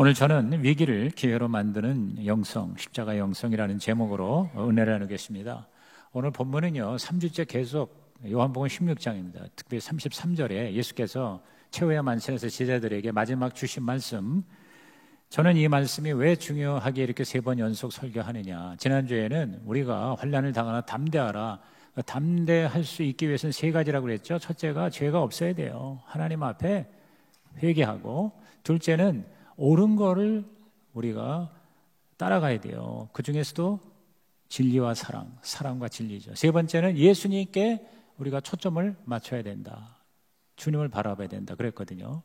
오늘 저는 위기를 기회로 만드는 영성, 십자가 영성이라는 제목으로 은혜를 나누겠습니다. 오늘 본문은요, 3주째 계속 요한복음 16장입니다. 특별히 33절에 예수께서 최후의 만찬에서 제자들에게 마지막 주신 말씀, 저는 이 말씀이 왜 중요하게 이렇게 3번 연속 설교하느냐. 지난주에는 우리가 환난을 당하나 담대하라. 담대할 수 있기 위해서는 3가지라고 그랬죠. 첫째가 죄가 없어야 돼요. 하나님 앞에 회개하고, 둘째는 옳은 거를 우리가 따라가야 돼요. 그 중에서도 진리와 사랑, 사랑과 진리죠. 3번째는 예수님께 우리가 초점을 맞춰야 된다. 주님을 바라봐야 된다. 그랬거든요.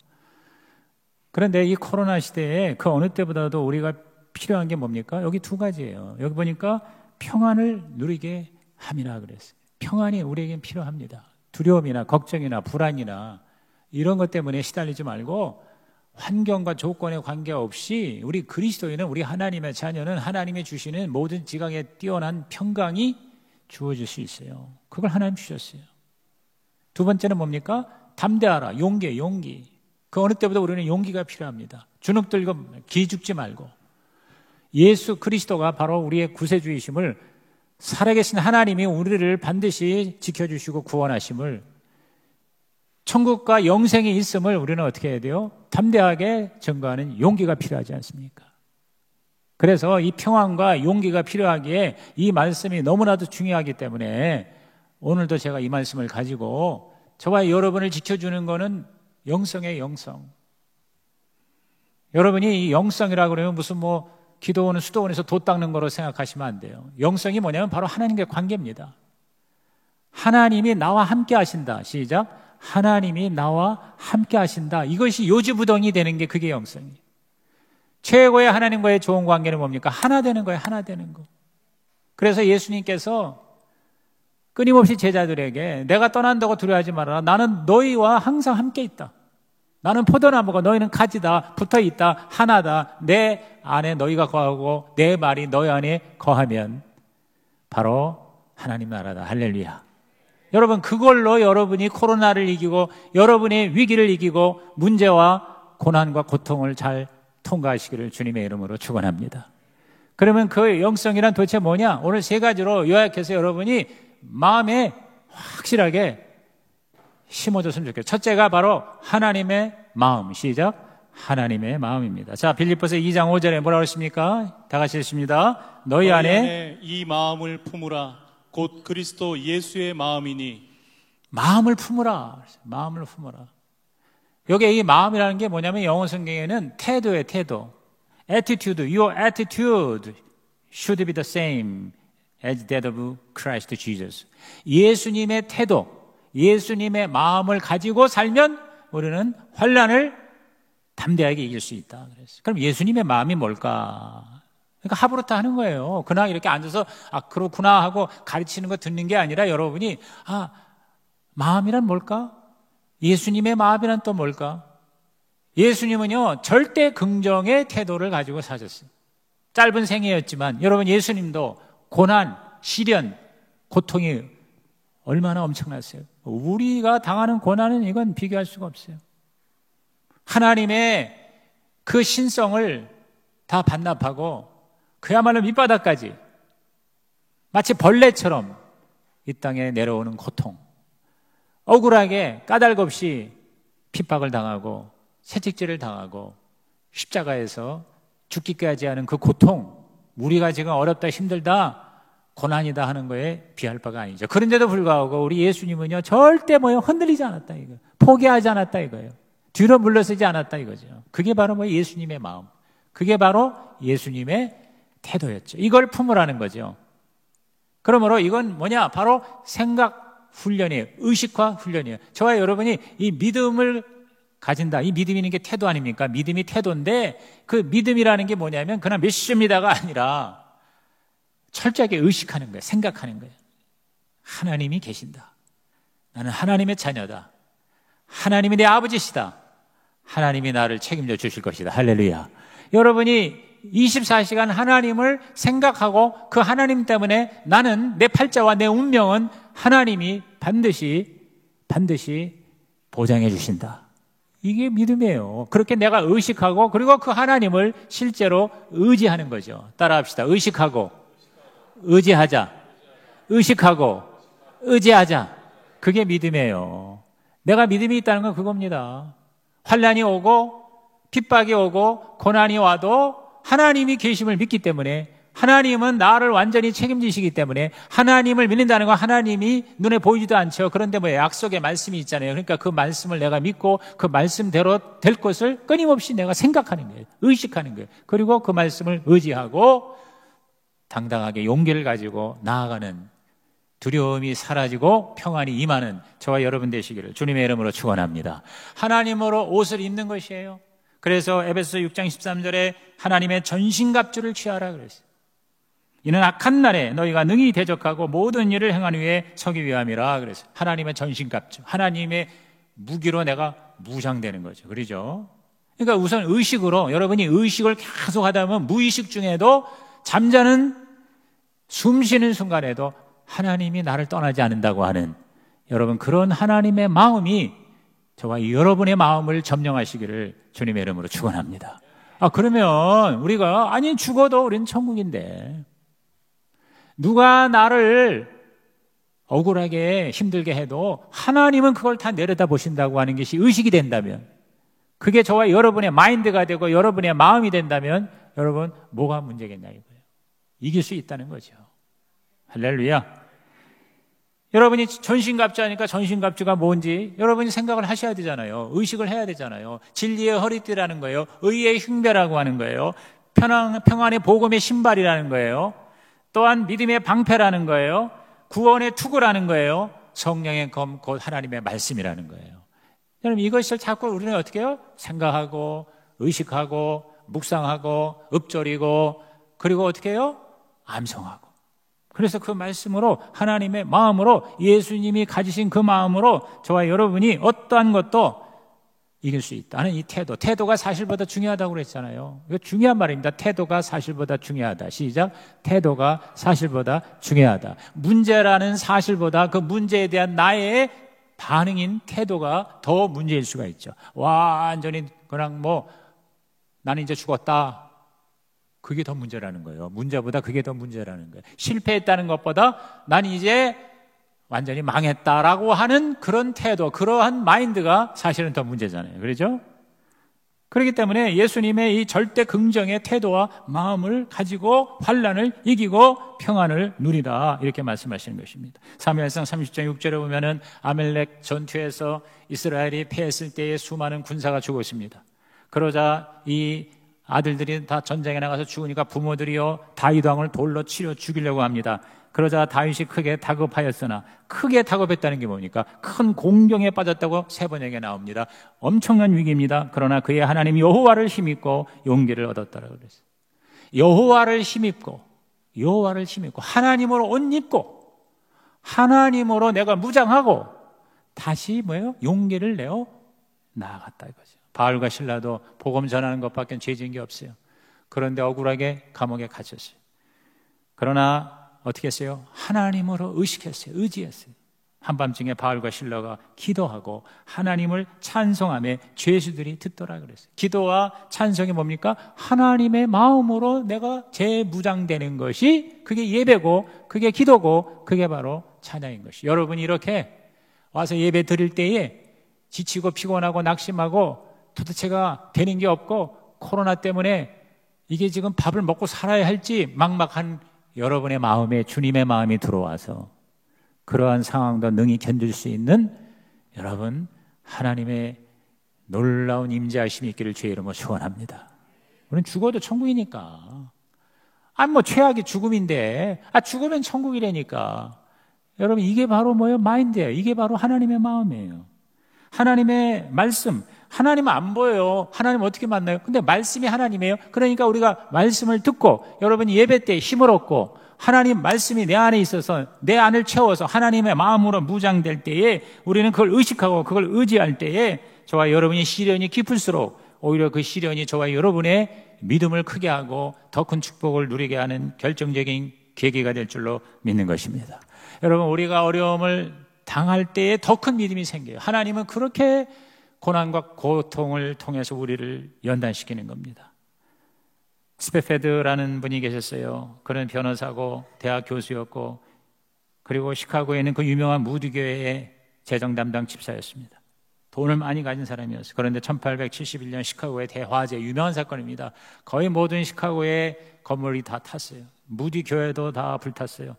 그런데 이 코로나 시대에 그 어느 때보다도 우리가 필요한 게 뭡니까? 여기 2가지예요. 여기 보니까 평안을 누리게 함이라 그랬어요. 평안이 우리에겐 필요합니다. 두려움이나 걱정이나 불안이나 이런 것 때문에 시달리지 말고 환경과 조건에 관계없이 우리 그리스도인은, 우리 하나님의 자녀는 하나님이 주시는 모든 지각에 뛰어난 평강이 주어질 수 있어요. 그걸 하나님 주셨어요. 2번째는 뭡니까? 담대하라. 용기. 그 어느 때보다 우리는 용기가 필요합니다. 주눅 들고 기죽지 말고, 예수 그리스도가 바로 우리의 구세주이심을, 살아계신 하나님이 우리를 반드시 지켜주시고 구원하심을, 천국과 영생이 있음을 우리는 어떻게 해야 돼요? 담대하게 증거하는 용기가 필요하지 않습니까? 그래서 이 평안과 용기가 필요하기에 이 말씀이 너무나도 중요하기 때문에 오늘도 제가 이 말씀을 가지고 저와 여러분을 지켜주는 거는 영성의 영성. 여러분이 이 영성이라고 그러면 무슨 기도원은 수도원에서 도 닦는 거로 생각하시면 안 돼요. 영성이 뭐냐면 바로 하나님과의 관계입니다. 하나님이 나와 함께 하신다. 시작. 하나님이 나와 함께 하신다. 이것이 요지부동이 되는 게 그게 영성이에요. 최고의 하나님과의 좋은 관계는 뭡니까? 하나 되는 거예요. 하나 되는 거. 그래서 예수님께서 끊임없이 제자들에게 내가 떠난다고 두려워하지 말아라. 나는 너희와 항상 함께 있다. 나는 포도나무가 너희는 가지다. 붙어있다. 하나다. 내 안에 너희가 거하고 내 말이 너희 안에 거하면 바로 하나님 나라다. 할렐루야. 여러분, 그걸로 여러분이 코로나를 이기고 여러분의 위기를 이기고 문제와 고난과 고통을 잘 통과하시기를 주님의 이름으로 축원합니다. 그러면 그 영성이란 도대체 뭐냐? 오늘 3가지로 요약해서 여러분이 마음에 확실하게 심어줬으면 좋겠어요. 첫째가 바로 하나님의 마음. 시작. 하나님의 마음입니다. 자, 빌립보서 2장 5절에 뭐라고 했습니까? 다 같이 읽습니다. 너희 안에 이 마음을 품으라. 곧 그리스도 예수의 마음이니. 마음을 품으라. 마음을 품으라. 여기에 이 마음이라는 게 뭐냐면 영어 성경에는 태도예요. 태도. attitude. Your attitude should be the same as that of Christ Jesus. 예수님의 태도, 예수님의 마음을 가지고 살면 우리는 환난을 담대하게 이길 수 있다. 그랬어요. 그럼 예수님의 마음이 뭘까? 그러니까 하부르타 하는 거예요. 그냥 이렇게 앉아서 그렇구나 하고 가르치는 거 듣는 게 아니라 여러분이 마음이란 뭘까? 예수님의 마음이란 또 뭘까? 예수님은요, 절대 긍정의 태도를 가지고 사셨어요. 짧은 생애였지만 여러분, 예수님도 고난, 시련, 고통이 얼마나 엄청났어요. 우리가 당하는 고난은 이건 비교할 수가 없어요. 하나님의 그 신성을 다 반납하고 그야말로 밑바닥까지 마치 벌레처럼 이 땅에 내려오는 고통, 억울하게 까닭없이 핍박을 당하고 채찍질을 당하고 십자가에서 죽기까지 하는 그 고통, 우리가 지금 어렵다 힘들다 고난이다 하는 거에 비할 바가 아니죠. 그런데도 불구하고 우리 예수님은요, 절대 흔들리지 않았다 이거, 포기하지 않았다 이거예요. 뒤로 물러서지 않았다 이거죠. 그게 바로 예수님의 마음, 그게 바로 예수님의 태도였죠. 이걸 품으라는 거죠. 그러므로 이건 바로 생각 훈련이에요. 의식화 훈련이에요. 저와 여러분이 이 믿음을 가진다. 이 믿음이라는 게 태도 아닙니까? 믿음이 태도인데 그 믿음이라는 게 뭐냐면 그냥 믿습니다가 아니라 철저하게 의식하는 거예요. 생각하는 거예요. 하나님이 계신다. 나는 하나님의 자녀다. 하나님이 내 아버지시다. 하나님이 나를 책임져 주실 것이다. 할렐루야. 여러분이 24시간 하나님을 생각하고 그 하나님 때문에 나는 내 팔자와 내 운명은 하나님이 반드시 보장해 주신다. 이게 믿음이에요. 그렇게 내가 의식하고 그리고 그 하나님을 실제로 의지하는 거죠. 따라합시다. 의식하고 의지하자. 의식하고 의지하자. 그게 믿음이에요. 내가 믿음이 있다는 건 그겁니다. 환난이 오고 핍박이 오고 고난이 와도 하나님이 계심을 믿기 때문에, 하나님은 나를 완전히 책임지시기 때문에, 하나님을 믿는다는 건 하나님이 눈에 보이지도 않죠. 그런데 뭐 약속의 말씀이 있잖아요. 그러니까 그 말씀을 내가 믿고 그 말씀대로 될 것을 끊임없이 내가 생각하는 거예요. 의식하는 거예요. 그리고 그 말씀을 의지하고 당당하게 용기를 가지고 나아가는, 두려움이 사라지고 평안이 임하는 저와 여러분 되시기를 주님의 이름으로 축원합니다. 하나님으로 옷을 입는 것이에요. 그래서 에베소 6장 13절에 하나님의 전신갑주를 취하라 그랬어요. 이는 악한 날에 너희가 능히 대적하고 모든 일을 행한 후에 서기 위함이라 그랬어요. 하나님의 전신갑주, 하나님의 무기로 내가 무장되는 거죠. 그러죠? 그러니까 우선 의식으로, 여러분이 의식을 계속 하다 보면 무의식 중에도 잠자는 숨 쉬는 순간에도 하나님이 나를 떠나지 않는다고 하는, 여러분 그런 하나님의 마음이 저와 여러분의 마음을 점령하시기를 주님의 이름으로 축원합니다. 그러면 우리가, 아니 죽어도 우리는 천국인데 누가 나를 억울하게 힘들게 해도 하나님은 그걸 다 내려다 보신다고 하는 것이 의식이 된다면, 그게 저와 여러분의 마인드가 되고 여러분의 마음이 된다면 여러분 뭐가 문제겠냐 이거예요. 이길 수 있다는 거죠. 할렐루야. 여러분이 전신갑주하니까 전신갑주가 뭔지 여러분이 생각을 하셔야 되잖아요. 의식을 해야 되잖아요. 진리의 허리띠라는 거예요. 의의 흉배라고 하는 거예요. 평안의 복음의 신발이라는 거예요. 또한 믿음의 방패라는 거예요. 구원의 투구라는 거예요. 성령의 검, 곧 하나님의 말씀이라는 거예요. 여러분 이것을 자꾸 우리는 어떻게 해요? 생각하고 의식하고 묵상하고 읊조리고, 그리고 어떻게 해요? 암송하고. 그래서 그 말씀으로, 하나님의 마음으로, 예수님이 가지신 그 마음으로 저와 여러분이 어떠한 것도 이길 수 있다는 이 태도. 태도가 사실보다 중요하다고 그랬잖아요. 이거 중요한 말입니다. 태도가 사실보다 중요하다. 시작. 태도가 사실보다 중요하다. 문제라는 사실보다 그 문제에 대한 나의 반응인 태도가 더 문제일 수가 있죠. 완전히 그냥 나는 이제 죽었다. 그게 더 문제라는 거예요. 문제보다 그게 더 문제라는 거예요. 실패했다는 것보다 난 이제 완전히 망했다라고 하는 그런 태도, 그러한 마인드가 사실은 더 문제잖아요. 그렇죠? 그렇기 때문에 예수님의 이 절대 긍정의 태도와 마음을 가지고 환난을 이기고 평안을 누리라, 이렇게 말씀하시는 것입니다. 사무엘상 30장 6절에 보면은 아멜렉 전투에서 이스라엘이 패했을 때에 수많은 군사가 죽었습니다. 그러자 이 아들들이 다 전쟁에 나가서 죽으니까 부모들이요 다윗 왕을 돌로 치려 죽이려고 합니다. 그러자 다윗이 크게 다급하였으나, 크게 다급했다는 게 뭡니까? 큰 공경에 빠졌다고 3번에게 나옵니다. 엄청난 위기입니다. 그러나 그의 하나님 여호와를 힘입고 용기를 얻었다라고 그랬어요. 여호와를 힘입고 하나님으로 옷 입고 하나님으로 내가 무장하고 다시 용기를 내어 나아갔다 이거죠. 바울과 실라도 복음 전하는 것밖에 죄 지은 게 없어요. 그런데 억울하게 감옥에 갇혔어요. 그러나 어떻게 했어요? 하나님으로 의식했어요. 의지했어요. 한밤중에 바울과 실라가 기도하고 하나님을 찬송하며 죄수들이 듣더라 그랬어요. 기도와 찬송이 뭡니까? 하나님의 마음으로 내가 재무장되는 것이, 그게 예배고 그게 기도고 그게 바로 찬양인 것이. 여러분이 이렇게 와서 예배 드릴 때에 지치고 피곤하고 낙심하고 도대체가 되는 게 없고 코로나 때문에 이게 지금 밥을 먹고 살아야 할지 막막한 여러분의 마음에 주님의 마음이 들어와서 그러한 상황도 능히 견딜 수 있는 여러분, 하나님의 놀라운 임재하심이 있기를 주의 이름으로 축원합니다. 우리는 죽어도 천국이니까. 최악이 죽음인데 죽으면 천국이라니까. 여러분 이게 바로 마인드예요. 이게 바로 하나님의 마음이에요. 하나님의 말씀, 하나님은 안 보여요. 하나님 어떻게 만나요? 근데 말씀이 하나님이에요. 그러니까 우리가 말씀을 듣고 여러분이 예배 때 힘을 얻고 하나님 말씀이 내 안에 있어서 내 안을 채워서 하나님의 마음으로 무장될 때에 우리는 그걸 의식하고 그걸 의지할 때에 저와 여러분의 시련이 깊을수록 오히려 그 시련이 저와 여러분의 믿음을 크게 하고 더 큰 축복을 누리게 하는 결정적인 계기가 될 줄로 믿는 것입니다. 여러분, 우리가 어려움을 당할 때에 더 큰 믿음이 생겨요. 하나님은 그렇게 고난과 고통을 통해서 우리를 연단시키는 겁니다. 스페페드라는 분이 계셨어요. 그는 변호사고 대학 교수였고 그리고 시카고에 있는 그 유명한 무디교회의 재정 담당 집사였습니다. 돈을 많이 가진 사람이었어요. 그런데 1871년 시카고의 대화재, 유명한 사건입니다. 거의 모든 시카고의 건물이 다 탔어요. 무디 교회도 다 불탔어요.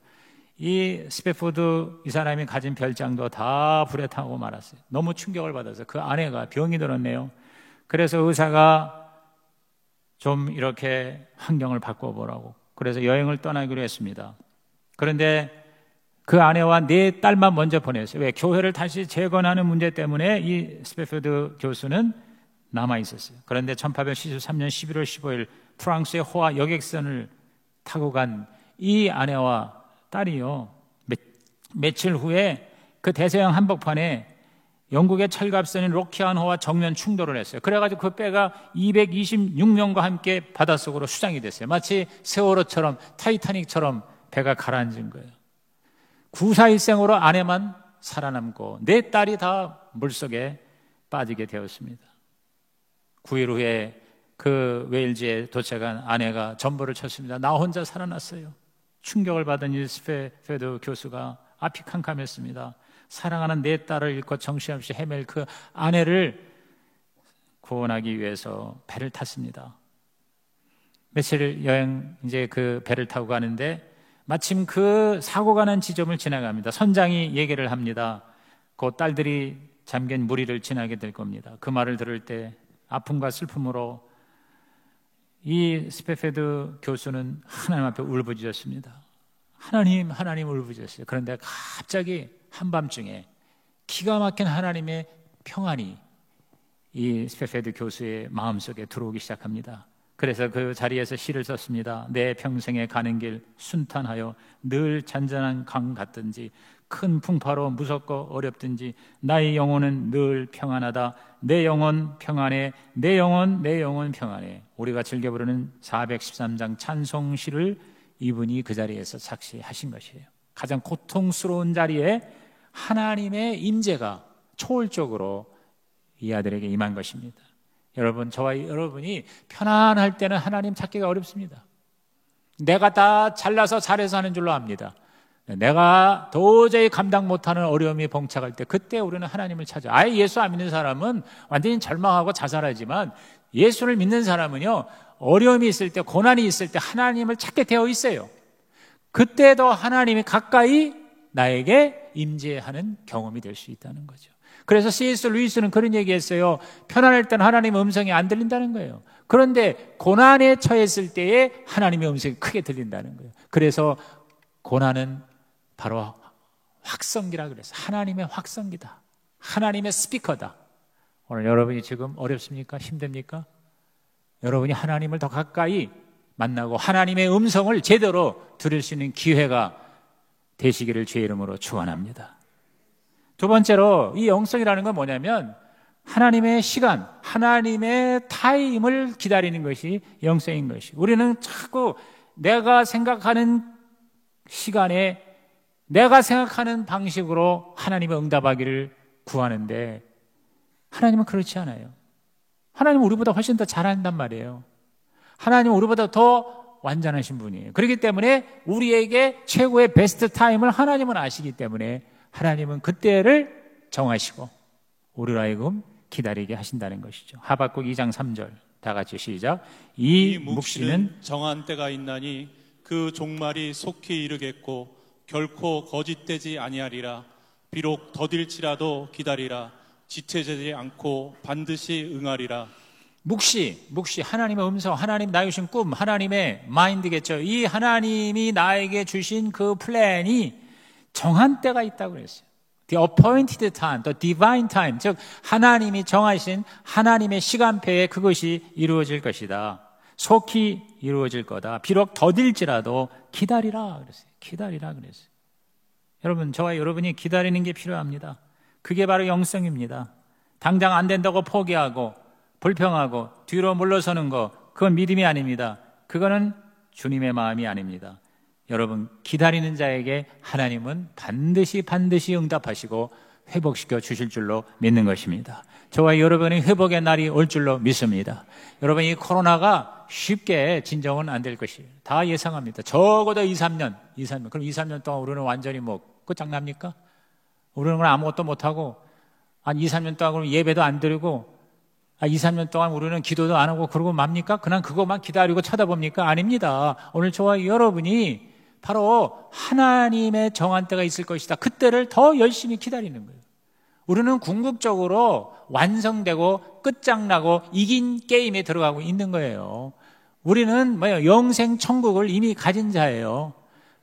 이 스페포드 이 사람이 가진 별장도 다 불에 타고 말았어요. 너무 충격을 받아서 그 아내가 병이 들었네요. 그래서 의사가 좀 이렇게 환경을 바꿔보라고 그래서 여행을 떠나기로 했습니다. 그런데 그 아내와 4딸만 먼저 보냈어요. 왜? 교회를 다시 재건하는 문제 때문에 이 스페포드 교수는 남아있었어요. 그런데 1873년 11월 15일 프랑스의 호화 여객선을 타고 간 이 아내와 딸이요, 며칠 후에 그 대서양 한복판에 영국의 철갑선인 로키안호와 정면 충돌을 했어요. 그래가지고 그 배가 226명과 함께 바닷속으로 수장이 됐어요. 마치 세월호처럼, 타이타닉처럼 배가 가라앉은 거예요. 구사일생으로 아내만 살아남고 4딸이 다 물속에 빠지게 되었습니다. 9일 후에 그 웨일즈에 도착한 아내가 전보를 쳤습니다. 나 혼자 살아났어요. 충격을 받은 이 스페페드 교수가 앞이 캄캄했습니다. 사랑하는 4딸을 잃고 정신없이 헤맬 그 아내를 구원하기 위해서 배를 탔습니다. 며칠 여행 이제 그 배를 타고 가는데 마침 그 사고가 난 지점을 지나갑니다. 선장이 얘기를 합니다. 그 딸들이 잠긴 무리를 지나게 될 겁니다. 그 말을 들을 때 아픔과 슬픔으로 이 스페페드 교수는 하나님 앞에 울부짖었습니다. 하나님 울부짖었어요. 그런데 갑자기 한밤중에 기가 막힌 하나님의 평안이 이 스페페드 교수의 마음속에 들어오기 시작합니다. 그래서 그 자리에서 시를 썼습니다. 내 평생에 가는 길 순탄하여 늘 잔잔한 강 같든지 큰 풍파로 무섭고 어렵든지 나의 영혼은 늘 평안하다. 내 영혼 평안해. 내 영혼 평안해. 우리가 즐겨 부르는 413장 찬송시를 이분이 그 자리에서 작시하신 것이에요. 가장 고통스러운 자리에 하나님의 임재가 초월적으로 이 아들에게 임한 것입니다. 여러분, 저와 여러분이 편안할 때는 하나님 찾기가 어렵습니다. 내가 다 잘나서 잘해서 하는 줄로 압니다. 내가 도저히 감당 못하는 어려움이 봉착할 때 그때 우리는 하나님을 찾아. 아예 예수 안 믿는 사람은 완전히 절망하고 자살하지만 예수를 믿는 사람은요, 어려움이 있을 때, 고난이 있을 때 하나님을 찾게 되어 있어요. 그때도 하나님이 가까이 나에게 임재하는 경험이 될 수 있다는 거죠. 그래서 C.S. 루이스는 그런 얘기했어요. 편안할 때는 하나님의 음성이 안 들린다는 거예요. 그런데 고난에 처했을 때에 하나님의 음성이 크게 들린다는 거예요. 그래서 고난은 바로 확성기라 그래서 하나님의 확성기다. 하나님의 스피커다. 오늘 여러분이 지금 어렵습니까? 힘듭니까? 여러분이 하나님을 더 가까이 만나고 하나님의 음성을 제대로 들을 수 있는 기회가 되시기를 주의 이름으로 축원합니다. 두 번째로 이 영성이라는 건 뭐냐면 하나님의 시간, 하나님의 타임을 기다리는 것이 영성인 것이. 우리는 자꾸 내가 생각하는 시간에 내가 생각하는 방식으로 하나님의 응답하기를 구하는데 하나님은 그렇지 않아요. 하나님은 우리보다 훨씬 더 잘한단 말이에요. 하나님은 우리보다 더 완전하신 분이에요. 그렇기 때문에 우리에게 최고의 베스트 타임을 하나님은 아시기 때문에 하나님은 그때를 정하시고 우리로 하여금 기다리게 하신다는 것이죠. 하박국 2장 3절 다 같이 시작. 이 묵시는 정한 때가 있나니 그 종말이 속히 이르겠고 결코 거짓되지 아니하리라. 비록 더딜지라도 기다리라. 지체되지 않고 반드시 응하리라. 묵시 하나님의 음성, 하나님 나의 주신 꿈, 하나님의 마인드겠죠. 이 하나님이 나에게 주신 그 플랜이 정한 때가 있다고 그랬어요. The appointed time, the divine time, 즉 하나님이 정하신 하나님의 시간표에 그것이 이루어질 것이다. 속히 이루어질 거다. 비록 더딜지라도 기다리라 그랬어요. 기다리라 그랬어요. 여러분, 저와 여러분이 기다리는 게 필요합니다. 그게 바로 영성입니다. 당장 안 된다고 포기하고 불평하고 뒤로 물러서는 거, 그건 믿음이 아닙니다. 그거는 주님의 마음이 아닙니다. 여러분, 기다리는 자에게 하나님은 반드시 응답하시고 회복시켜 주실 줄로 믿는 것입니다. 저와 여러분의 회복의 날이 올 줄로 믿습니다. 여러분, 이 코로나가 쉽게 진정은 안 될 것이에요. 다 예상합니다. 적어도 2, 3년. 그럼 2, 3년 동안 우리는 완전히 끝장납니까? 우리는 그냥 아무것도 못하고, 한 2, 3년 동안 그럼 예배도 안 드리고, 2, 3년 동안 우리는 기도도 안 하고 그러고 맙니까? 그냥 그것만 기다리고 쳐다봅니까? 아닙니다. 오늘 저와 여러분이 바로 하나님의 정한 때가 있을 것이다. 그때를 더 열심히 기다리는 거예요. 우리는 궁극적으로 완성되고 끝장나고 이긴 게임에 들어가고 있는 거예요. 우리는 영생 천국을 이미 가진 자예요.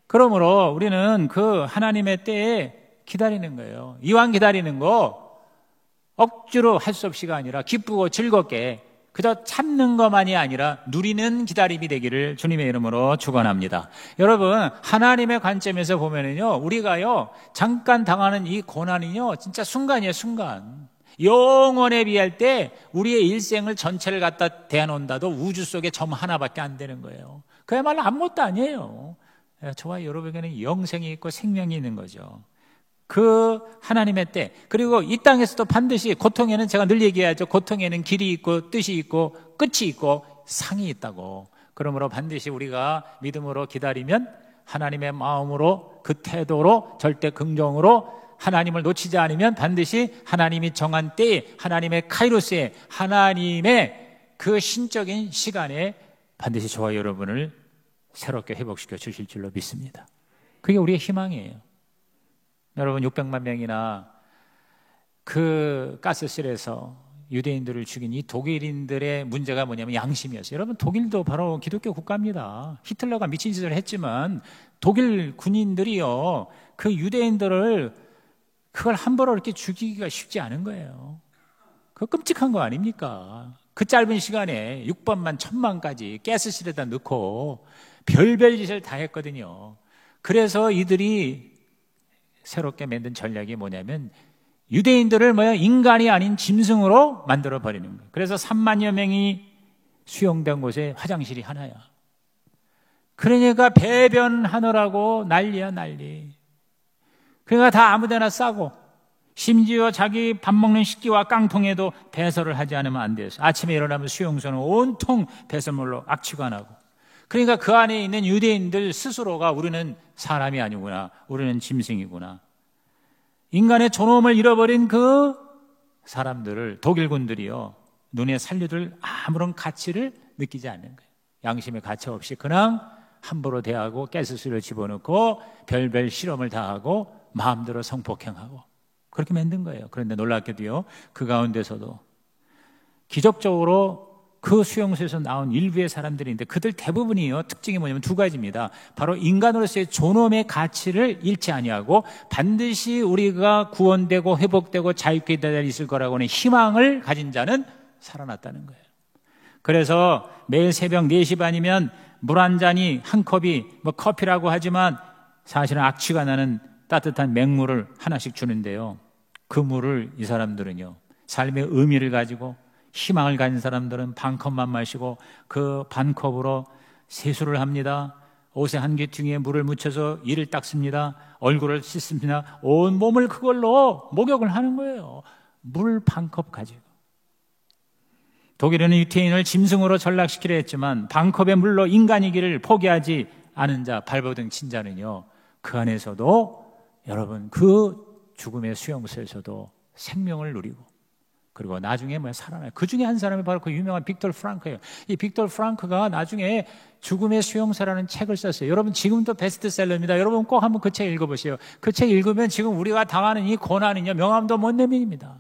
그러므로 우리는 그 하나님의 때에 기다리는 거예요. 이왕 기다리는 거 억지로 할 수 없이가 아니라 기쁘고 즐겁게 그저 참는 것만이 아니라 누리는 기다림이 되기를 주님의 이름으로 축원합니다. 여러분, 하나님의 관점에서 보면은요, 우리가요 잠깐 당하는 이 고난이요 진짜 순간이에요. 순간. 영원에 비할 때 우리의 일생을 전체를 갖다 대놓는다도 우주 속에 점 하나밖에 안 되는 거예요. 그야말로 아무것도 아니에요. 저와 여러분에게는 영생이 있고 생명이 있는 거죠. 그 하나님의 때, 그리고 이 땅에서도 반드시 고통에는, 제가 늘 얘기하죠, 고통에는 길이 있고 뜻이 있고 끝이 있고 상이 있다고. 그러므로 반드시 우리가 믿음으로 기다리면 하나님의 마음으로, 그 태도로, 절대 긍정으로 하나님을 놓치지 않으면 반드시 하나님이 정한 때에, 하나님의 카이로스에, 하나님의 그 신적인 시간에 반드시 저와 여러분을 새롭게 회복시켜 주실 줄로 믿습니다. 그게 우리의 희망이에요. 여러분, 600만 명이나 그 가스실에서 유대인들을 죽인 이 독일인들의 문제가 뭐냐면 양심이었어요. 여러분, 독일도 바로 기독교 국가입니다. 히틀러가 미친 짓을 했지만 독일 군인들이요, 그 유대인들을 그걸 함부로 이렇게 죽이기가 쉽지 않은 거예요. 그거 끔찍한 거 아닙니까? 그 짧은 시간에 6번만 1000만까지 가스실에다 넣고 별별 짓을 다 했거든요. 그래서 이들이 새롭게 만든 전략이 뭐냐면 유대인들을 인간이 아닌 짐승으로 만들어 버리는 거예요. 그래서 3만여 명이 수용된 곳에 화장실이 하나야. 그러니까 배변하느라고 난리야, 난리. 그러니까 다 아무데나 싸고, 심지어 자기 밥 먹는 식기와 깡통에도 배설을 하지 않으면 안 돼요. 아침에 일어나면 수용소는 온통 배설물로 악취가 나고. 그러니까 그 안에 있는 유대인들 스스로가 우리는 사람이 아니구나, 우리는 짐승이구나. 인간의 존엄을 잃어버린 그 사람들을 독일군들이요, 눈에 살려둘 아무런 가치를 느끼지 않는 거예요. 양심의 가치 없이 그냥 함부로 대하고 가스실을 집어넣고 별별 실험을 다 하고 마음대로 성폭행하고 그렇게 만든 거예요. 그런데 놀랍게도요, 그 가운데서도 기적적으로 그 수용소에서 나온 일부의 사람들인데 그들 대부분이요, 특징이 뭐냐면 두 가지입니다. 바로 인간으로서의 존엄의 가치를 잃지 아니하고 반드시 우리가 구원되고 회복되고 자유케 있을 거라고 하는 희망을 가진 자는 살아났다는 거예요. 그래서 매일 새벽 4시 반이면 물 한 잔이, 한 컵이 커피라고 하지만 사실은 악취가 나는 따뜻한 맹물을 하나씩 주는데요, 그 물을 이 사람들은요, 삶의 의미를 가지고 희망을 가진 사람들은 반 컵만 마시고 그 반 컵으로 세수를 합니다. 옷에 한 귀퉁이에 물을 묻혀서 이를 닦습니다. 얼굴을 씻습니다. 온 몸을 그걸로 목욕을 하는 거예요. 물 반 컵 가지고. 독일은 유태인을 짐승으로 전락시키려 했지만 반 컵의 물로 인간이기를 포기하지 않은 자, 발버둥 친 자는요, 그 안에서도 여러분 그 죽음의 수용소에서도 생명을 누리고, 그리고 나중에 살아나요. 그 중에 한 사람이 바로 그 유명한 빅토르 프랑크예요. 이 빅토르 프랑크가 나중에 죽음의 수용소라는 책을 썼어요. 여러분, 지금도 베스트셀러입니다. 여러분 꼭 한번 그 책 읽어보세요. 그 책 읽으면 지금 우리가 당하는 이 고난은요, 명함도 못 내민입니다.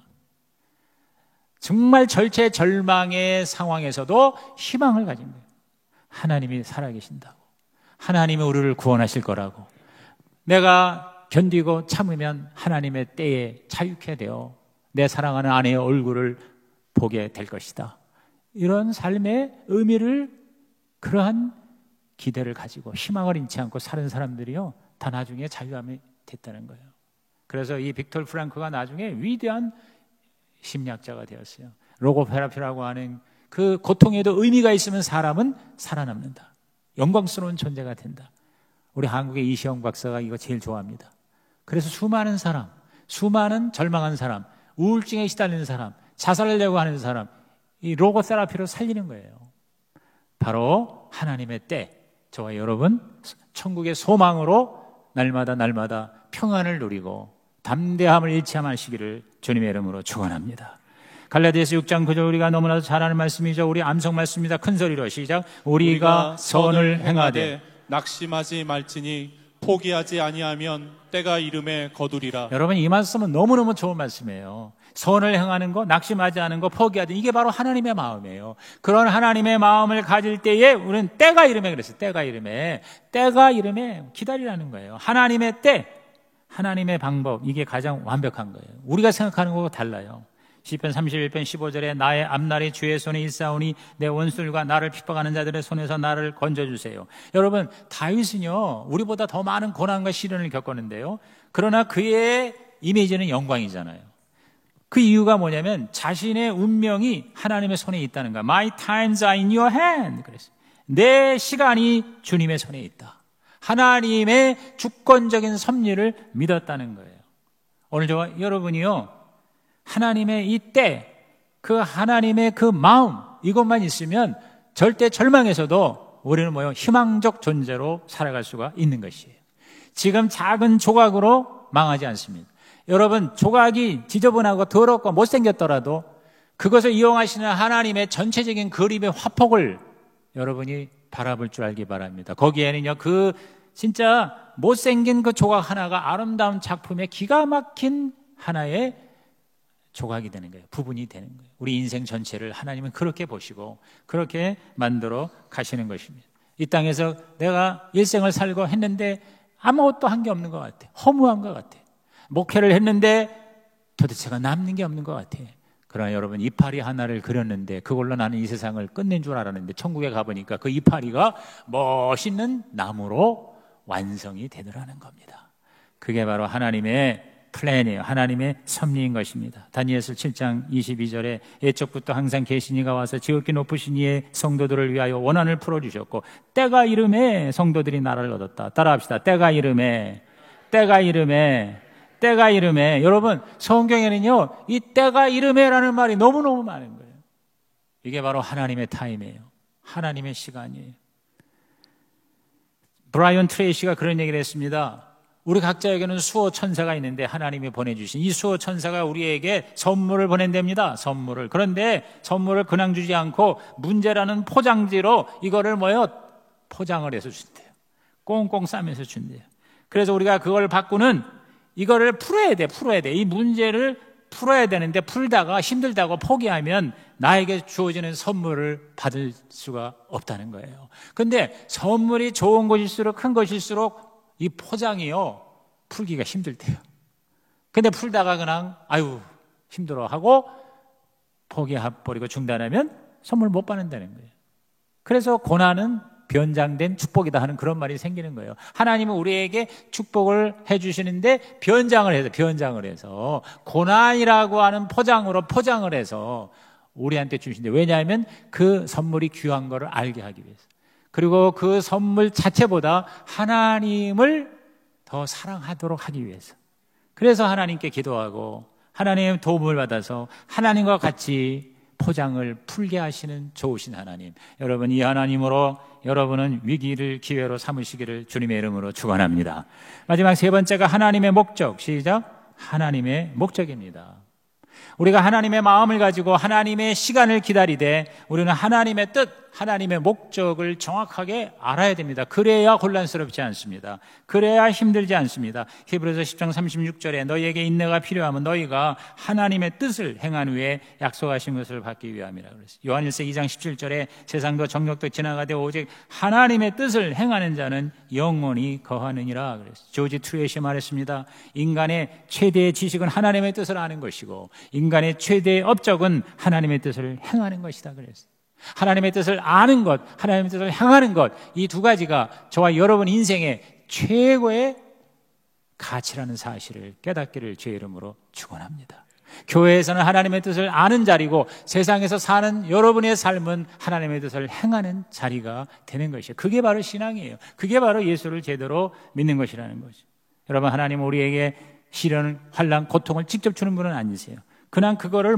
정말 절체절망의 상황에서도 희망을 가진 거예요. 하나님이 살아계신다고, 하나님이 우리를 구원하실 거라고, 내가 견디고 참으면 하나님의 때에 자유케 되어 내 사랑하는 아내의 얼굴을 보게 될 것이다. 이런 삶의 의미를, 그러한 기대를 가지고 희망을 잃지 않고 사는 사람들이요, 다 나중에 자유함이 됐다는 거예요. 그래서 이 빅토르 프랑크가 나중에 위대한 심리학자가 되었어요. 로고페라피라고 하는 그 고통에도 의미가 있으면 사람은 살아남는다, 영광스러운 존재가 된다. 우리 한국의 이시영 박사가 이거 제일 좋아합니다. 그래서 수많은 사람, 수많은 절망한 사람, 우울증에 시달리는 사람, 자살하려고 하는 사람, 이 로고 테라피로 살리는 거예요. 바로 하나님의 때, 저와 여러분 천국의 소망으로 날마다 평안을 누리고 담대함을 잃지 마시기를 주님의 이름으로 축원합니다. 갈라디아서 6장 9절 우리가 너무나도 잘 아는 말씀이죠. 우리 암송 말씀입니다. 큰 소리로 시작. 우리가 선을 행하되 낙심하지 말지니 포기하지 아니하면 때가 이름에 거두리라. 여러분, 이 말씀은 너무너무 좋은 말씀이에요. 선을 행하는 거, 낙심하지 않은 거, 포기하지, 이게 바로 하나님의 마음이에요. 그런 하나님의 마음을 가질 때에 우리는 때가 이름에 그랬어요. 때가 이름에 기다리라는 거예요. 하나님의 때, 하나님의 방법, 이게 가장 완벽한 거예요. 우리가 생각하는 거하고 달라요. 시편 31편 15절에 나의 앞날이 주의 손에 있사오니 내 원수들과 나를 핍박하는 자들의 손에서 나를 건져주세요. 여러분, 다윗은요 우리보다 더 많은 고난과 시련을 겪었는데요, 그러나 그의 이미지는 영광이잖아요. 그 이유가 뭐냐면 자신의 운명이 하나님의 손에 있다는 거야. My times are in your hand. 그랬어요. 내 시간이 주님의 손에 있다. 하나님의 주권적인 섭리를 믿었다는 거예요. 오늘 저와 여러분이요, 하나님의 이 때, 그 하나님의 그 마음, 이것만 있으면 절대 절망에서도 우리는 희망적 존재로 살아갈 수가 있는 것이에요. 지금 작은 조각으로 망하지 않습니다. 여러분, 조각이 지저분하고 더럽고 못생겼더라도 그것을 이용하시는 하나님의 전체적인 그림의 화폭을 여러분이 바라볼 줄 알기 바랍니다. 거기에는요, 그 진짜 못생긴 그 조각 하나가 아름다운 작품의 기가 막힌 하나의 조각이 되는 거예요. 부분이 되는 거예요. 우리 인생 전체를 하나님은 그렇게 보시고 그렇게 만들어 가시는 것입니다. 이 땅에서 내가 일생을 살고 했는데 아무것도 한 게 없는 것 같아. 허무한 것 같아. 목회를 했는데 도대체가 남는 게 없는 것 같아. 그러나 여러분, 이파리 하나를 그렸는데 그걸로 나는 이 세상을 끝낸 줄 알았는데 천국에 가보니까 그 이파리가 멋있는 나무로 완성이 되더라는 겁니다. 그게 바로 하나님의 플랜이에요. 하나님의 섭리인 것입니다. 다니엘서 7장 22절에 옛적부터 항상 계신 이가 와서 지극히 높으신 이의 성도들을 위하여 원한을 풀어주셨고 때가 이름에 성도들이 나라를 얻었다. 따라합시다. 때가 이름에. 여러분, 성경에는요 이 때가 이름에라는 말이 너무너무 많은 거예요. 이게 바로 하나님의 타임이에요. 하나님의 시간이에요. 브라이언 트레이시가 그런 얘기를 했습니다. 우리 각자에게는 수호 천사가 있는데 하나님이 보내주신 이 수호 천사가 우리에게 선물을 보낸답니다. 선물을. 그런데 선물을 그냥 주지 않고 문제라는 포장지로 이거를 포장을 해서 준대요. 꽁꽁 싸면서 준대요. 그래서 우리가 그걸 받고는 이거를 풀어야 돼. 이 문제를 풀어야 되는데 풀다가 힘들다고 포기하면 나에게 주어지는 선물을 받을 수가 없다는 거예요. 근데 선물이 좋은 것일수록 큰 것일수록 이 포장이요 풀기가 힘들대요. 근데 풀다가 그냥 힘들어 하고 포기해버리고 중단하면 선물 못 받는다는 거예요. 그래서 고난은 변장된 축복이다 하는 그런 말이 생기는 거예요. 하나님은 우리에게 축복을 해주시는데 변장을 해서 고난이라고 하는 포장을 해서 우리한테 주시는데, 왜냐하면 그 선물이 귀한 거를 알게 하기 위해서, 그리고 그 선물 자체보다 하나님을 더 사랑하도록 하기 위해서. 그래서 하나님께 기도하고 하나님의 도움을 받아서 하나님과 같이 포장을 풀게 하시는 좋으신 하나님. 여러분, 이 하나님으로 여러분은 위기를 기회로 삼으시기를 주님의 이름으로 축원합니다. 마지막 세 번째가 하나님의 목적. 시작. 하나님의 목적입니다. 우리가 하나님의 마음을 가지고 하나님의 시간을 기다리되 우리는 하나님의 뜻, 하나님의 목적을 정확하게 알아야 됩니다. 그래야 혼란스럽지 않습니다. 그래야 힘들지 않습니다. 히브리서 10장 36절에 너희에게 인내가 필요하면 너희가 하나님의 뜻을 행한 후에 약속하신 것을 받기 위함이라 그랬어요. 요한일서 2장 17절에 세상도 정력도 지나가되 오직 하나님의 뜻을 행하는 자는 영원히 거하느니라 그랬어요. 조지 트루엣이 말했습니다. 인간의 최대의 지식은 하나님의 뜻을 아는 것이고 인간의 최대의 업적은 하나님의 뜻을 행하는 것이다 그랬어요. 하나님의 뜻을 아는 것, 하나님의 뜻을 행하는 것, 이 두 가지가 저와 여러분 인생의 최고의 가치라는 사실을 깨닫기를 주의 이름으로 축원합니다. 교회에서는 하나님의 뜻을 아는 자리고 세상에서 사는 여러분의 삶은 하나님의 뜻을 행하는 자리가 되는 것이에요. 그게 바로 신앙이에요. 그게 바로 예수를 제대로 믿는 것이라는 거죠. 여러분, 하나님은 우리에게 시련, 환난, 고통을 직접 주는 분은 아니세요. 그냥 그거를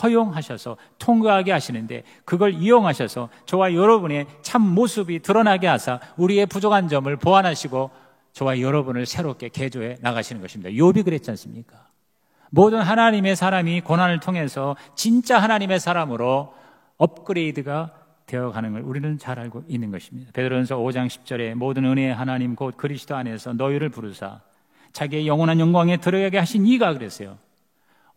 허용하셔서 통과하게 하시는데, 그걸 이용하셔서 저와 여러분의 참 모습이 드러나게 하사 우리의 부족한 점을 보완하시고 저와 여러분을 새롭게 개조해 나가시는 것입니다. 욥이 그랬지 않습니까? 모든 하나님의 사람이 고난을 통해서 진짜 하나님의 사람으로 업그레이드가 되어가는 걸 우리는 잘 알고 있는 것입니다. 베드로전서 5장 10절에 모든 은혜의 하나님 곧 그리스도 안에서 너희를 부르사 자기의 영원한 영광에 들어가게 하신 이가 그랬어요.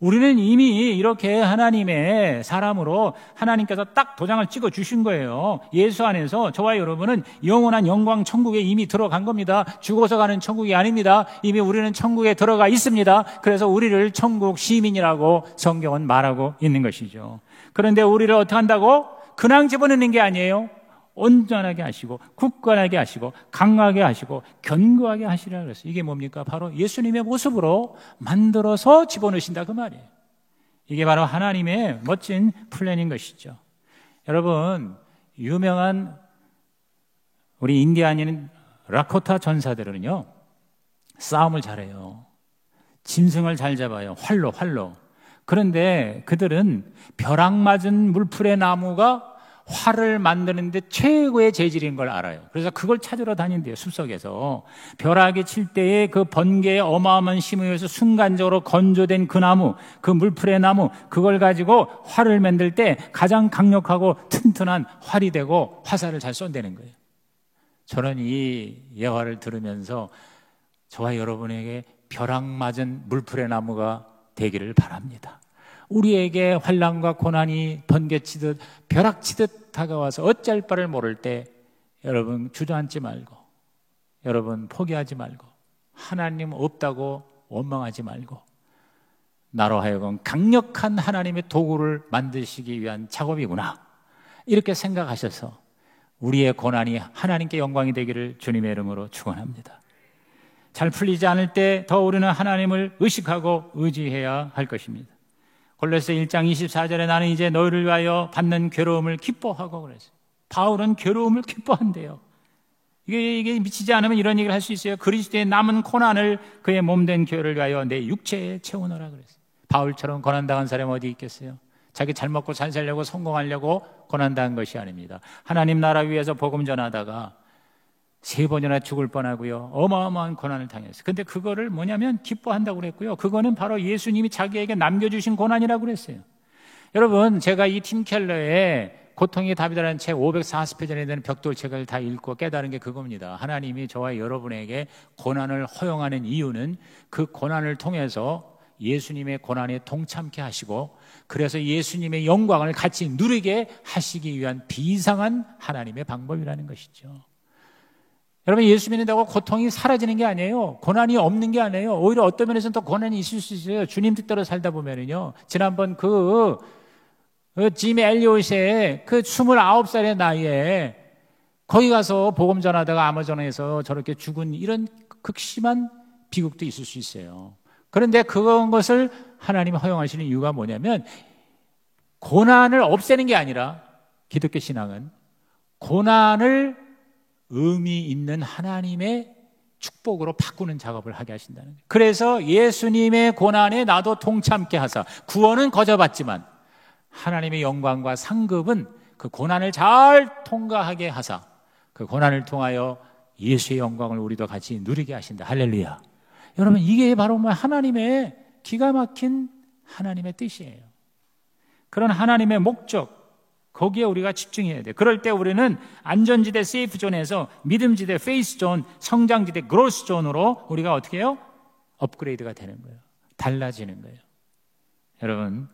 우리는 이미 이렇게 하나님의 사람으로 하나님께서 딱 도장을 찍어 주신 거예요. 예수 안에서 저와 여러분은 영원한 영광 천국에 이미 들어간 겁니다. 죽어서 가는 천국이 아닙니다. 이미 우리는 천국에 들어가 있습니다. 그래서 우리를 천국 시민이라고 성경은 말하고 있는 것이죠. 그런데 우리를 어떻게 한다고? 그냥 집어넣는 게 아니에요. 온전하게 하시고 굳건하게 하시고 강하게 하시고 견고하게 하시라 그랬어요. 이게 뭡니까? 바로 예수님의 모습으로 만들어서 집어넣으신다 그 말이에요. 이게 바로 하나님의 멋진 플랜인 것이죠. 여러분, 유명한 우리 인디안인 라코타 전사들은요, 싸움을 잘해요. 짐승을 잘 잡아요. 활로. 그런데 그들은 벼락 맞은 물풀의 나무가 활을 만드는데 최고의 재질인 걸 알아요. 그래서 그걸 찾으러 다닌대요. 숲속에서 벼락이 칠 때에 그 번개의 어마어마한 힘에 의해서 순간적으로 건조된 그 나무, 그 물풀의 나무, 그걸 가지고 활을 만들 때 가장 강력하고 튼튼한 활이 되고 화살을 잘 쏜다는 거예요. 저는 이 예화를 들으면서 저와 여러분에게 벼락 맞은 물풀의 나무가 되기를 바랍니다. 우리에게 환난과 고난이 번개치듯 벼락치듯 다가와서 어쩔 바를 모를 때 여러분 주저앉지 말고, 여러분 포기하지 말고, 하나님 없다고 원망하지 말고, 나로 하여금 강력한 하나님의 도구를 만드시기 위한 작업이구나, 이렇게 생각하셔서 우리의 고난이 하나님께 영광이 되기를 주님의 이름으로 축원합니다. 잘 풀리지 않을 때 더 우리는 하나님을 의식하고 의지해야 할 것입니다. 골로새 1장 24절에 나는 이제 너희를 위하여 받는 괴로움을 기뻐하고 그랬어요. 바울은 괴로움을 기뻐한대요. 이게 미치지 않으면 이런 얘기를 할 수 있어요. 그리스도의 남은 고난을 그의 몸된 교회를 위하여 내 육체에 채우노라 그랬어요. 바울처럼 고난당한 사람이 어디 있겠어요? 자기 잘 먹고 잘 살려고 성공하려고 고난당한 것이 아닙니다. 하나님 나라 위해서 복음 전하다가 3번이나 죽을 뻔하고요. 어마어마한 고난을 당했어요. 근데 그거를 뭐냐면 기뻐한다고 그랬고요. 그거는 바로 예수님이 자기에게 남겨주신 고난이라고 그랬어요. 여러분, 제가 이 팀 켈러의 고통이 답이라는 책 540페이지에 되는 벽돌책을 다 읽고 깨달은 게 그겁니다. 하나님이 저와 여러분에게 고난을 허용하는 이유는 그 고난을 통해서 예수님의 고난에 동참케 하시고, 그래서 예수님의 영광을 같이 누리게 하시기 위한 비상한 하나님의 방법이라는 것이죠. 여러분, 예수 믿는다고 고통이 사라지는 게 아니에요. 고난이 없는 게 아니에요. 오히려 어떤 면에서는 더 고난이 있을 수 있어요. 주님 뜻대로 살다 보면은요. 지난번 짐 엘리엇의 29살의 나이에 거기 가서 복음 전하다가 아마존에서 저렇게 죽은 이런 극심한 비극도 있을 수 있어요. 그런데 그것을 하나님이 허용하시는 이유가 뭐냐면, 고난을 없애는 게 아니라 기독교 신앙은 고난을 의미 있는 하나님의 축복으로 바꾸는 작업을 하게 하신다는 거예요. 그래서 예수님의 고난에 나도 동참케 하사, 구원은 거저받지만 하나님의 영광과 상급은 그 고난을 잘 통과하게 하사, 그 고난을 통하여 예수의 영광을 우리도 같이 누리게 하신다. 할렐루야. 여러분, 이게 바로 하나님의 기가 막힌 하나님의 뜻이에요. 그런 하나님의 목적, 거기에 우리가 집중해야 돼요. 그럴 때 우리는 안전지대 세이프 존에서 믿음지대 페이스 존, 성장지대 그로스 존으로 우리가 어떻게 해요? 업그레이드가 되는 거예요. 달라지는 거예요. 여러분,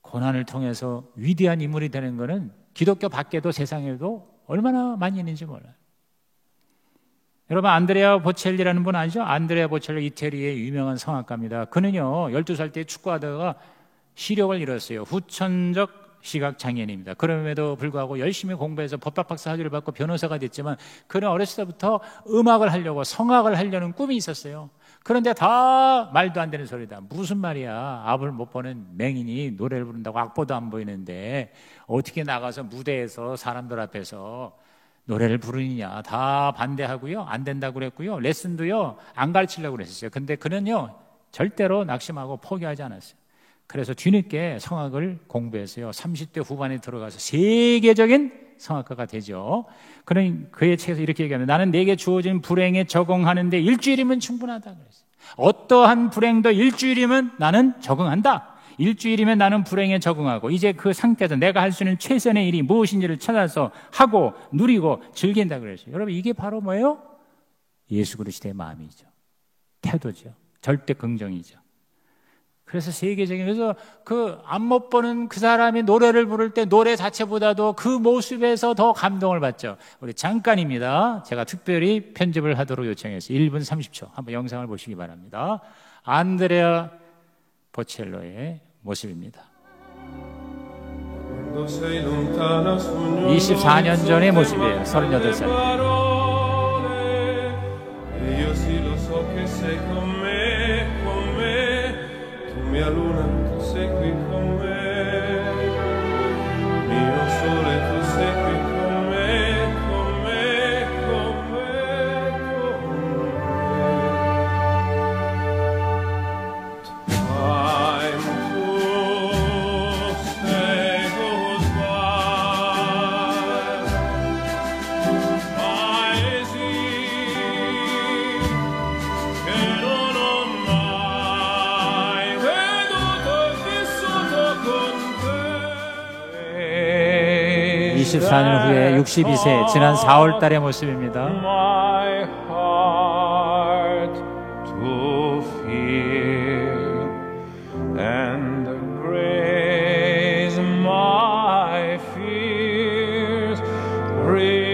고난을 통해서 위대한 인물이 되는 것은 기독교 밖에도 세상에도 얼마나 많이 있는지 몰라요. 여러분, 안드레아 보첼리라는 분 아시죠? 안드레아 보첼리, 이태리의 유명한 성악가입니다. 그는요 12살 때 축구하다가 시력을 잃었어요. 후천적 시각장애인입니다. 그럼에도 불구하고 열심히 공부해서 법학박사 학위를 받고 변호사가 됐지만, 그는 어렸을 때부터 음악을 하려고, 성악을 하려는 꿈이 있었어요. 그런데 다 말도 안 되는 소리다. 무슨 말이야, 앞을 못 보는 맹인이 노래를 부른다고 악보도 안 보이는데 어떻게 나가서 무대에서 사람들 앞에서 노래를 부르느냐 다 반대하고요. 안 된다고 그랬고요. 레슨도요 안 가르치려고 그랬어요. 근데 그는요 절대로 낙심하고 포기하지 않았어요. 그래서 뒤늦게 성악을 공부했어요. 30대 후반에 들어가서 세계적인 성악가가 되죠. 그는 그의 책에서 이렇게 얘기합니다. 나는 내게 주어진 불행에 적응하는데 일주일이면 충분하다 그랬어요. 어떠한 불행도 일주일이면 나는 적응한다. 일주일이면 나는 불행에 적응하고 이제 그 상태에서 내가 할 수 있는 최선의 일이 무엇인지를 찾아서 하고 누리고 즐긴다 그랬어요. 여러분 이게 바로 뭐예요? 예수 그리스도의 마음이죠. 태도죠. 절대 긍정이죠. 그래서 세계적인, 그래서 그 안 못 보는 그 사람이 노래를 부를 때 노래 자체보다도 그 모습에서 더 감동을 받죠. 우리 잠깐입니다. 제가 특별히 편집을 하도록 요청했어요. 1분 30초. 한번 영상을 보시기 바랍니다. 안드레아 보첼로의 모습입니다. 24년 전의 모습이에요. 38살. Mia luna, tu sei qui con me, mio sole, tu sei qui con me, con me, con me, con me. Time to say goodbye, paesi che non ho mai 24년 후에 62세 지난 4월 달의 모습입니다. My heart to feel and grace my fears relieved.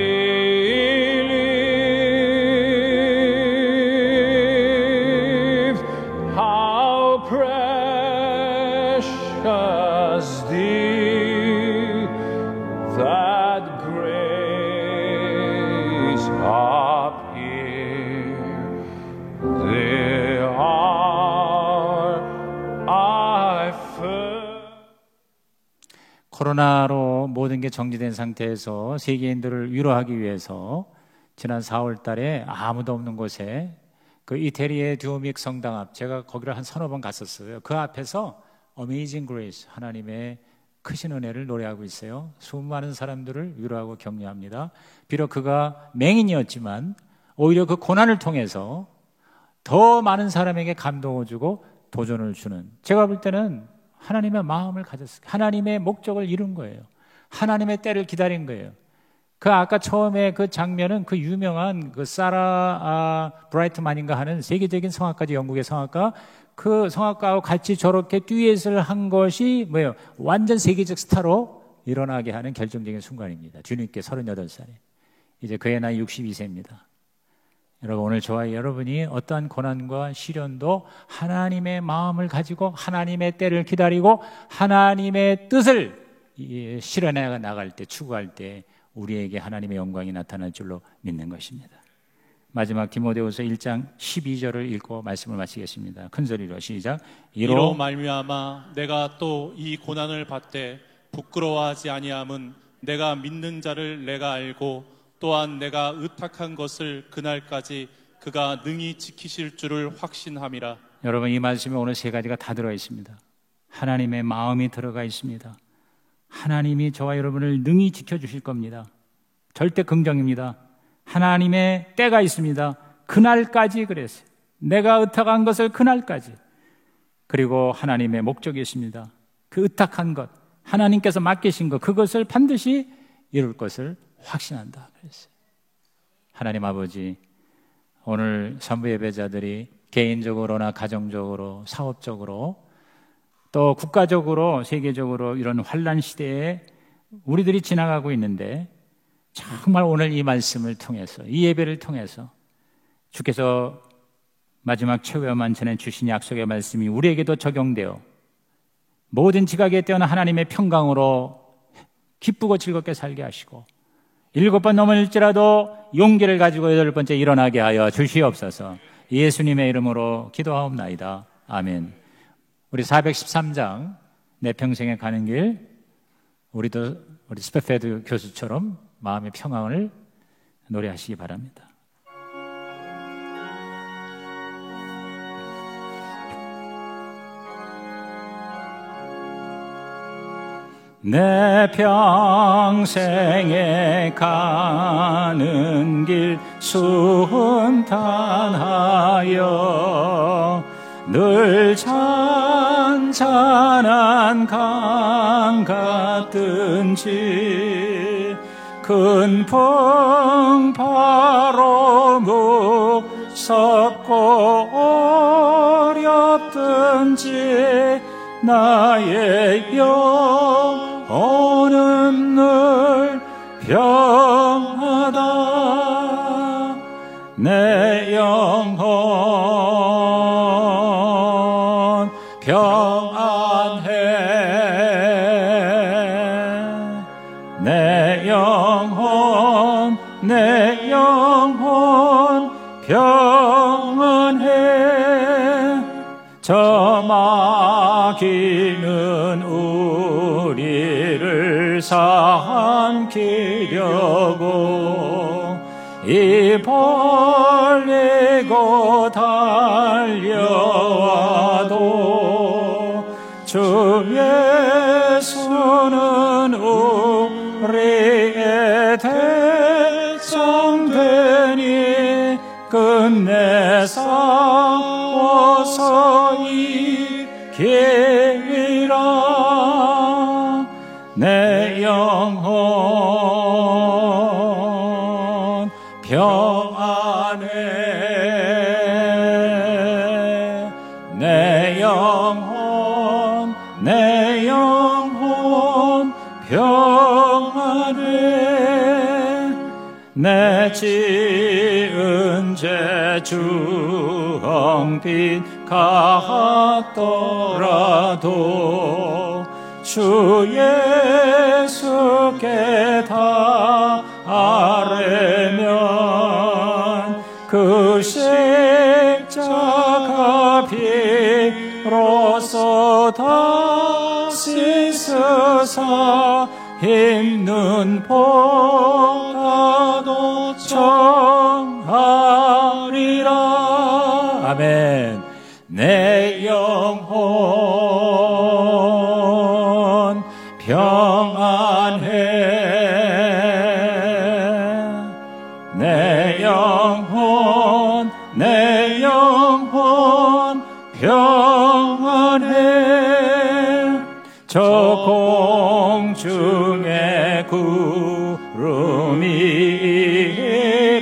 How precious dear that grace appear the hour I first. 코로나로 모든 게 정지된 상태에서 세계인들을 위로하기 위해서 지난 4월 달에 아무도 없는 곳에 그 이태리의 듀오믹 성당 앞, 제가 거기를 한 서너 번 갔었어요. 그 앞에서 Amazing Grace, 하나님의 크신 은혜를 노래하고 있어요. 수많은 사람들을 위로하고 격려합니다. 비록 그가 맹인이었지만 오히려 그 고난을 통해서 더 많은 사람에게 감동을 주고 도전을 주는, 제가 볼 때는 하나님의 마음을 가졌어요. 하나님의 목적을 이룬 거예요. 하나님의 때를 기다린 거예요. 그 아까 처음에 그 장면은 그 유명한 그 사라 브라이트만인가 하는 세계적인 성악가죠. 영국의 성악가. 그 성악가하고 같이 저렇게 듀엣을 한 것이 뭐예요? 완전 세계적 스타로 일어나게 하는 결정적인 순간입니다. 뒤늦게 38살에. 이제 그의 나이 62세입니다. 여러분, 오늘 저와 여러분이 어떠한 고난과 시련도 하나님의 마음을 가지고 하나님의 때를 기다리고 하나님의 뜻을 실현해 나갈 때, 추구할 때 우리에게 하나님의 영광이 나타날 줄로 믿는 것입니다. 마지막 디모데후서 1장 12절을 읽고 말씀을 마치겠습니다. 큰 소리로 시작. 이로 말미암아 내가 또 이 고난을 받되 부끄러워하지 아니함은 내가 믿는 자를 내가 알고 또한 내가 의탁한 것을 그날까지 그가 능히 지키실 줄을 확신함이라. 여러분, 이 말씀에 오늘 세 가지가 다 들어 있습니다. 하나님의 마음이 들어가 있습니다. 하나님이 저와 여러분을 능히 지켜주실 겁니다. 절대 긍정입니다. 하나님의 때가 있습니다. 그날까지 그랬어요. 내가 의탁한 것을 그날까지. 그리고 하나님의 목적이 있습니다. 그 의탁한 것, 하나님께서 맡기신 것, 그것을 반드시 이룰 것을 확신한다 그랬어요. 하나님 아버지, 오늘 산부 예배자들이 개인적으로나 가정적으로, 사업적으로, 또 국가적으로, 세계적으로 이런 환난 시대에 우리들이 지나가고 있는데, 정말 오늘 이 말씀을 통해서, 이 예배를 통해서 주께서 마지막 최후의 만찬에 주신 약속의 말씀이 우리에게도 적용되어 모든 지각에 뛰어난 하나님의 평강으로 기쁘고 즐겁게 살게 하시고 7번 넘을지라도 용기를 가지고 8번째 일어나게 하여 주시옵소서. 예수님의 이름으로 기도하옵나이다. 아멘. 우리 413장 내 평생에 가는 길, 우리 스페페드 교수처럼 마음의 평안을 노래하시기 바랍니다. 내 평생에 가는 길 순탄하여 늘 잔잔한 강 같든지 큰 풍파로 무섭고 어렵든지 나의 영혼은 늘 평하다. 내 영혼 평안해. 내 영혼 평안해. 저 마귀는 우리를 삼키려고 입 벌리고 달려와도 주 예수는 우리의 대장되니 끝내 싸워서 이기리라. 내 영혼 평안해. 내 영혼 평안해. 내 지은 죄 주홍빛 같더라도 주 예수께 다 아뢰면 그 십자가 피로써 다 씻으사 힘든 보다도 청하리라. 아멘. 내 영혼 평안해. 내 영혼 평안해. 저 공중에 구름이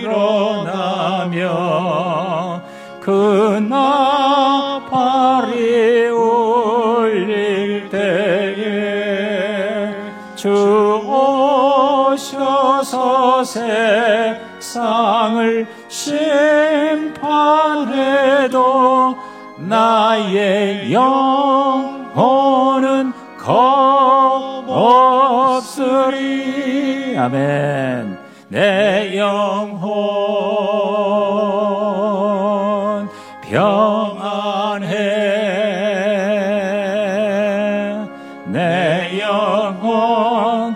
일어나며 그 나팔이 울릴 때에 주 오셔서 세상을 심판해도 나의 영혼은 겁없으리. 아멘. 내 영혼 평안해. 내 영혼